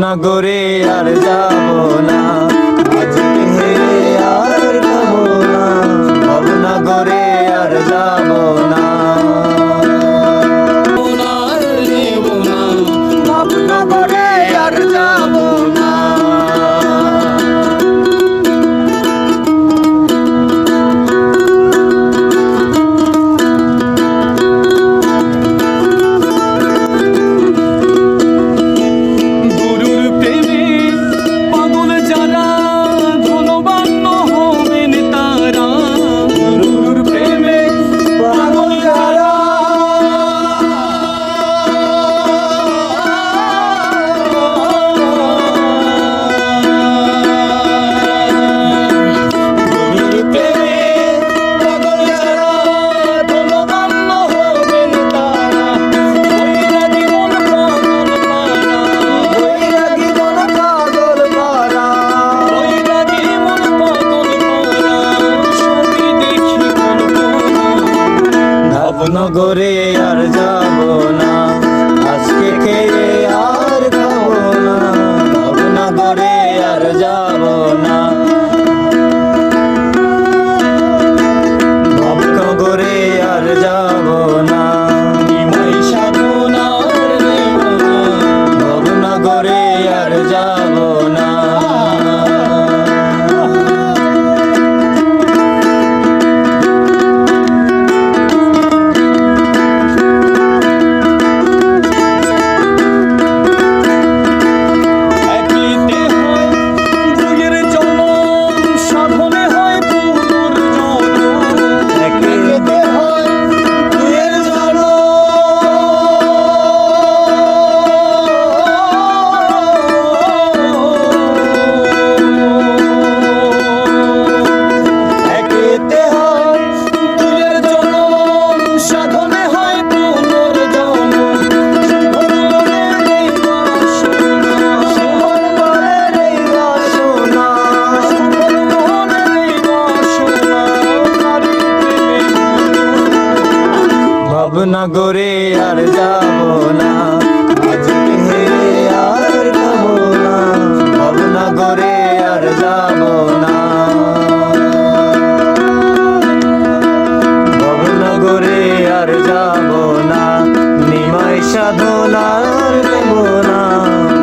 নগরে আর যাব না, আজকে হেরে আর খাবো না, ভবনগরে আর যাব না, ভবনগরে আর যাব না। ভবনগরে আর যাব না, আজকে খেয়ে আর খাবো না, ভবনগরে আর যাব না, ভবনগরে আর যাব না, নিমাই সাধনার নেব না, ভবনগরে আর যাব না। ভবনগরে আর যাব না, আজকে হেরে আর খাবো না, ভবনগরে আর যাব না, ভবনগরে আর যাব না, নিমাই সাধনার নেব না,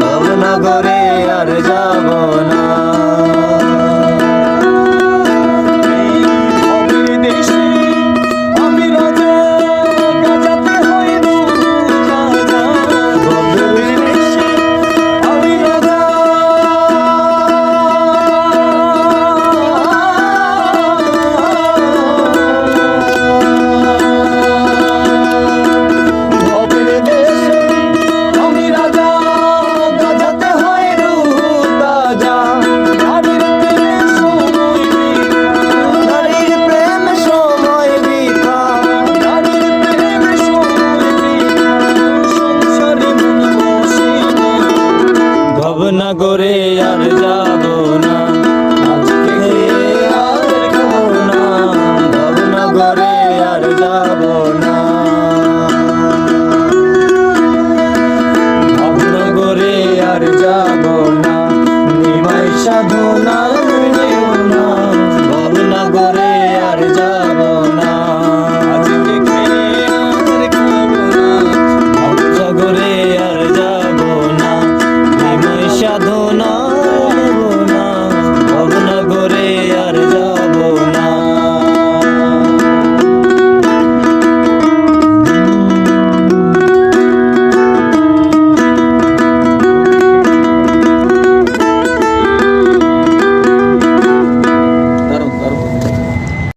ভবনগরে আর যাব না। ভবনগরে আর যাব না, আজকে আর খাবো না, ভবনগরে আর যাব না, ভবনগরে আর যাব না, নিমাই সাধনা